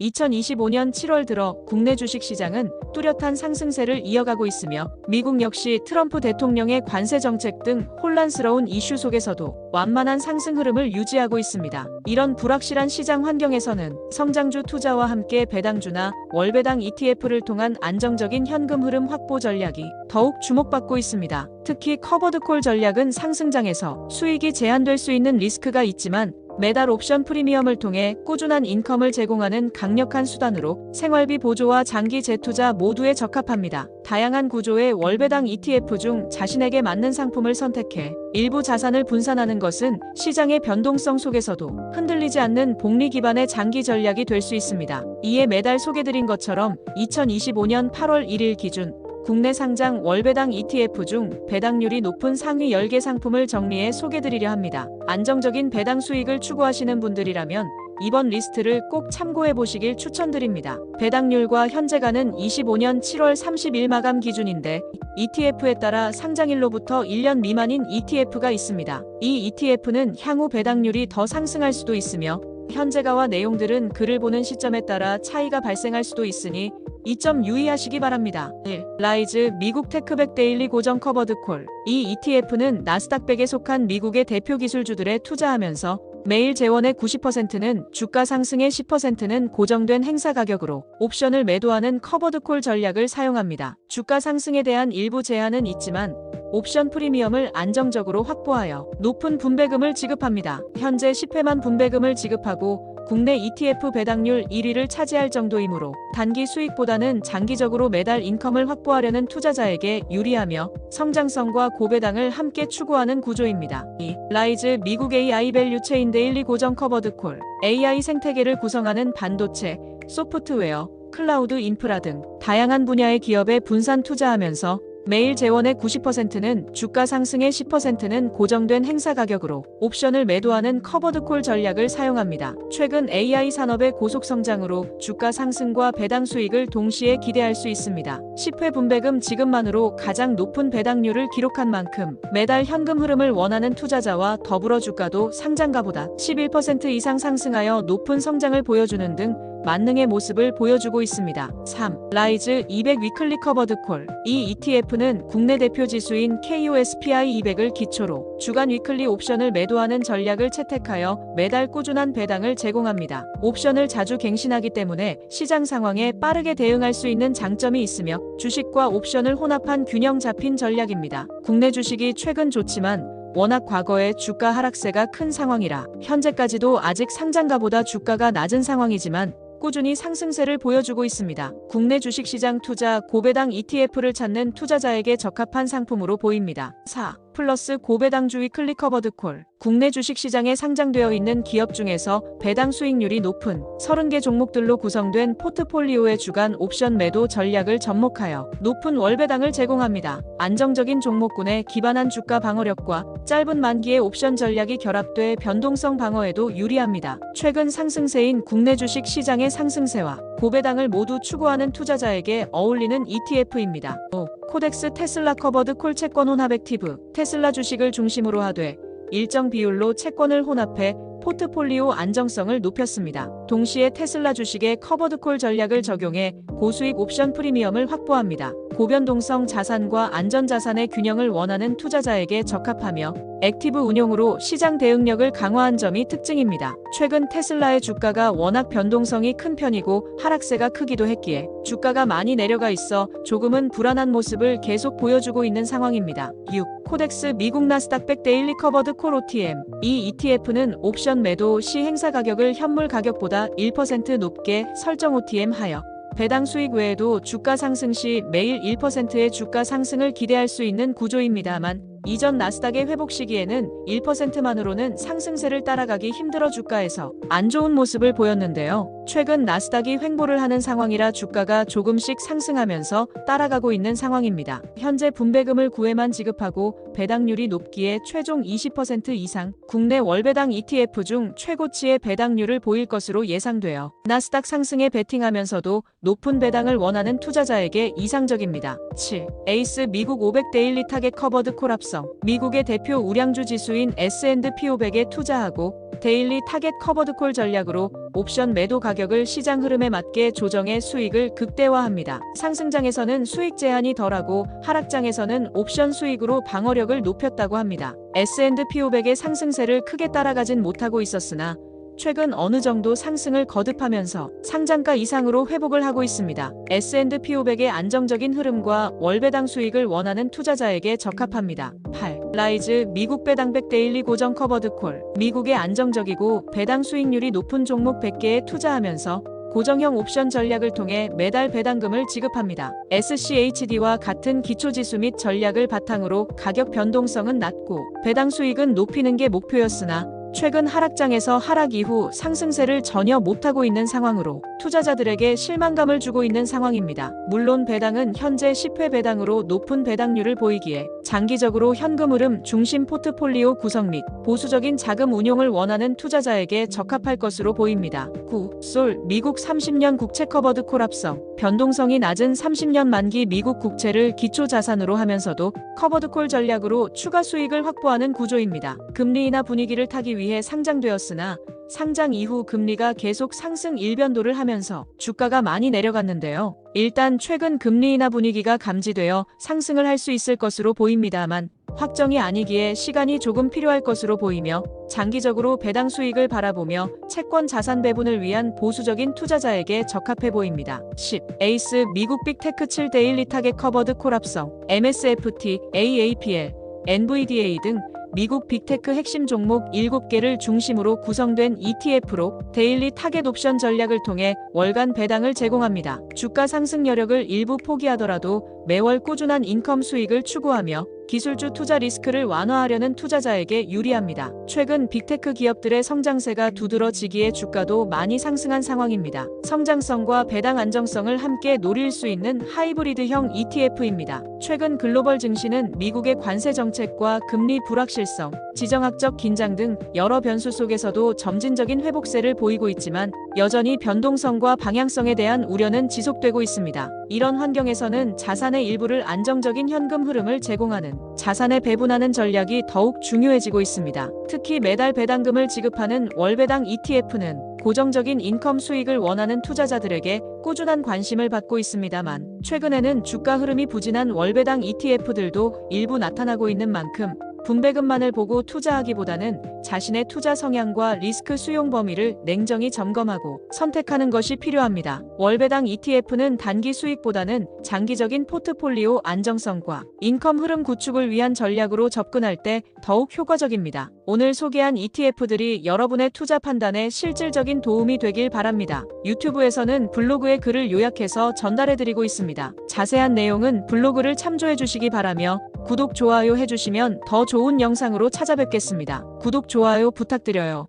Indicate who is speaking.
Speaker 1: 2025년 7월 들어 국내 주식시장은 뚜렷한 상승세를 이어가고 있으며 미국 역시 트럼프 대통령의 관세 정책 등 혼란스러운 이슈 속에서도 완만한 상승 흐름을 유지하고 있습니다. 이런 불확실한 시장 환경에서는 성장주 투자와 함께 배당주나 월배당 ETF를 통한 안정적인 현금 흐름 확보 전략이 더욱 주목받고 있습니다. 특히 커버드콜 전략은 상승장에서 수익이 제한될 수 있는 리스크가 있지만 매달 옵션 프리미엄을 통해 꾸준한 인컴을 제공하는 강력한 수단으로 생활비 보조와 장기 재투자 모두에 적합합니다. 다양한 구조의 월배당 ETF 중 자신에게 맞는 상품을 선택해 일부 자산을 분산하는 것은 시장의 변동성 속에서도 흔들리지 않는 복리 기반의 장기 전략이 될 수 있습니다. 이에 매달 소개드린 것처럼 2025년 8월 1일 기준 국내 상장 월배당 ETF 중 배당률이 높은 상위 10개 상품을 정리해 소개드리려 합니다. 안정적인 배당 수익을 추구하시는 분들이라면 이번 리스트를 꼭 참고해 보시길 추천드립니다. 배당률과 현재가는 25년 7월 30일 마감 기준인데 ETF에 따라 상장일로부터 1년 미만인 ETF가 있습니다. 이 ETF는 향후 배당률이 더 상승할 수도 있으며 현재가와 내용들은 글을 보는 시점에 따라 차이가 발생할 수도 있으니 이 점 유의하시기 바랍니다. 1. 라이즈 미국 테크백 데일리 고정 커버드콜. 이 ETF는 나스닥 100에 속한 미국의 대표 기술주들에 투자하면서 매일 재원의 90%는 주가 상승의 10%는 고정된 행사 가격으로 옵션을 매도하는 커버드콜 전략을 사용합니다. 주가 상승에 대한 일부 제한은 있지만 옵션 프리미엄을 안정적으로 확보하여 높은 분배금을 지급합니다. 현재 10회만 분배금을 지급하고 국내 ETF 배당률 1위를 차지할 정도이므로 단기 수익보다는 장기적으로 매달 인컴을 확보하려는 투자자에게 유리하며 성장성과 고배당을 함께 추구하는 구조입니다. 2. 라이즈 미국 AI 밸류 체인 데일리 고정 커버드콜. AI 생태계를 구성하는 반도체, 소프트웨어, 클라우드 인프라 등 다양한 분야의 기업에 분산 투자하면서 매일 재원의 90%는 주가 상승의 10%는 고정된 행사 가격으로 옵션을 매도하는 커버드콜 전략을 사용합니다. 최근 AI 산업의 고속 성장으로 주가 상승과 배당 수익을 동시에 기대할 수 있습니다. 10회 분배금 지급만으로 가장 높은 배당률을 기록한 만큼 매달 현금 흐름을 원하는 투자자와 더불어 주가도 상장가보다 11% 이상 상승하여 높은 성장을 보여주는 등 만능의 모습을 보여주고 있습니다. 3. 라이즈 200 위클리 커버드콜. 이 ETF는 국내 대표 지수인 KOSPI 200을 기초로 주간 위클리 옵션을 매도하는 전략을 채택하여 매달 꾸준한 배당을 제공합니다. 옵션을 자주 갱신하기 때문에 시장 상황에 빠르게 대응할 수 있는 장점이 있으며 주식과 옵션을 혼합한 균형 잡힌 전략입니다. 국내 주식이 최근 좋지만 워낙 과거에 주가 하락세가 큰 상황이라 현재까지도 아직 상장가보다 주가가 낮은 상황이지만 꾸준히 상승세를 보여주고 있습니다. 국내 주식시장 투자 고배당 ETF를 찾는 투자자에게 적합한 상품으로 보입니다. 4. 플러스 고배당주 위클리 커버드콜. 국내 주식시장에 상장되어 있는 기업 중에서 배당 수익률이 높은 30개 종목들로 구성된 포트폴리오의 주간 옵션 매도 전략을 접목하여 높은 월배당을 제공합니다. 안정적인 종목군에 기반한 주가 방어력과 짧은 만기의 옵션 전략이 결합돼 변동성 방어에도 유리합니다. 최근 상승세인 국내 주식 시장의 상승세와 고배당을 모두 추구하는 투자자에게 어울리는 ETF입니다. 5. 코덱스 테슬라 커버드 콜 채권 혼합 액티브. 테슬라 주식을 중심으로 하되 일정 비율로 채권을 혼합해 포트폴리오 안정성을 높였습니다. 동시에 테슬라 주식의 커버드콜 전략을 적용해 고수익 옵션 프리미엄을 확보합니다. 고변동성 자산과 안전자산의 균형을 원하는 투자자에게 적합하며 액티브 운용으로 시장 대응력을 강화한 점이 특징입니다. 최근 테슬라의 주가가 워낙 변동성이 큰 편이고 하락세가 크기도 했기에 주가가 많이 내려가 있어 조금은 불안한 모습을 계속 보여주고 있는 상황입니다. 6. 코덱스 미국 나스닥 100 데일리 커버드 콜 OTM. 이 ETF는 옵션 매도 시 행사 가격을 현물 가격보다 1% 높게 설정 OTM 하여 배당 수익 외에도 주가 상승 시 매일 1%의 주가 상승을 기대할 수 있는 구조입니다만 이전 나스닥의 회복 시기에는 1%만으로는 상승세를 따라가기 힘들어 주가에서 안 좋은 모습을 보였는데요. 최근 나스닥이 횡보를 하는 상황이라 주가가 조금씩 상승하면서 따라가고 있는 상황입니다. 현재 분배금을 9회만 지급하고 배당률이 높기에 최종 20% 이상 국내 월배당 ETF 중 최고치의 배당률을 보일 것으로 예상되어 나스닥 상승에 베팅하면서도 높은 배당을 원하는 투자자에게 이상적입니다. 7. 에이스 미국 500 데일리 타겟 커버드 콜 합성. 합성. 미국의 대표 우량주 지수인 S&P 500에 투자하고 데일리 타겟 커버드콜 전략으로 옵션 매도 가격을 시장 흐름에 맞게 조정해 수익을 극대화합니다. 상승장에서는 수익 제한이 덜하고 하락장에서는 옵션 수익으로 방어력을 높였다고 합니다. S&P 500의 상승세를 크게 따라가진 못하고 있었으나 최근 어느 정도 상승을 거듭하면서 상장가 이상으로 회복을 하고 있습니다. S&P 500의 안정적인 흐름과 월배당 수익을 원하는 투자자에게 적합합니다. 8. 라이즈 미국 배당 100 데일리 고정 커버드 콜. 미국의 안정적이고 배당 수익률이 높은 종목 100개에 투자하면서 고정형 옵션 전략을 통해 매달 배당금을 지급합니다. SCHD와 같은 기초지수 및 전략을 바탕으로 가격 변동성은 낮고 배당 수익은 높이는 게 목표였으나 최근 하락장에서 하락 이후 상승세를 전혀 못하고 있는 상황으로 투자자들에게 실망감을 주고 있는 상황입니다. 물론 배당은 현재 10회 배당으로 높은 배당률을 보이기에 장기적으로 현금 흐름 중심 포트폴리오 구성 및 보수적인 자금 운용을 원하는 투자자에게 적합할 것으로 보입니다. 9. 솔 미국 30년 국채 커버드 콜 합성. 변동성이 낮은 30년 만기 미국 국채를 기초 자산으로 하면서도 커버드 콜 전략으로 추가 수익을 확보하는 구조입니다. 금리 인하 분위기를 타기 위해 상장되었으나 상장 이후 금리가 계속 상승 일변도를 하면서 주가가 많이 내려갔는데요. 일단 최근 금리 인하 분위기가 감지되어 상승을 할 수 있을 것으로 보입니다만 확정이 아니기에 시간이 조금 필요할 것으로 보이며 장기적으로 배당 수익을 바라보며 채권 자산 배분을 위한 보수적인 투자자에게 적합해 보입니다. 10. 에이스 미국 빅테크 7 데일리 타겟 커버드 콜 합성. MSFT, AAPL, NVDA 등 미국 빅테크 핵심 종목 7개를 중심으로 구성된 ETF로 데일리 타겟 옵션 전략을 통해 월간 배당을 제공합니다. 주가 상승 여력을 일부 포기하더라도 매월 꾸준한 인컴 수익을 추구하며 기술주 투자 리스크를 완화하려는 투자자에게 유리합니다. 최근 빅테크 기업들의 성장세가 두드러지기에 주가도 많이 상승한 상황입니다. 성장성과 배당 안정성을 함께 노릴 수 있는 하이브리드형 ETF입니다. 최근 글로벌 증시는 미국의 관세 정책과 금리 불확실성, 지정학적 긴장 등 여러 변수 속에서도 점진적인 회복세를 보이고 있지만 여전히 변동성과 방향성에 대한 우려는 지속되고 있습니다. 이런 환경에서는 자산의 일부를 안정적인 현금 흐름을 제공하는 자산에 배분하는 전략이 더욱 중요해지고 있습니다. 특히 매달 배당금을 지급하는 월배당 ETF는 고정적인 인컴 수익을 원하는 투자자들에게 꾸준한 관심을 받고 있습니다만 최근에는 주가 흐름이 부진한 월배당 ETF들도 일부 나타나고 있는 만큼 분배금만을 보고 투자하기보다는 자신의 투자 성향과 리스크 수용 범위를 냉정히 점검하고 선택하는 것이 필요합니다. 월배당 ETF는 단기 수익보다는 장기적인 포트폴리오 안정성과 인컴 흐름 구축을 위한 전략으로 접근할 때 더욱 효과적입니다. 오늘 소개한 ETF들이 여러분의 투자 판단에 실질적인 도움이 되길 바랍니다. 유튜브에서는 블로그의 글을 요약해서 전달해드리고 있습니다. 자세한 내용은 블로그를 참조해 주시기 바라며 구독, 좋아요 해주시면 더 좋은 영상으로 찾아뵙겠습니다. 구독, 좋아요 부탁드려요.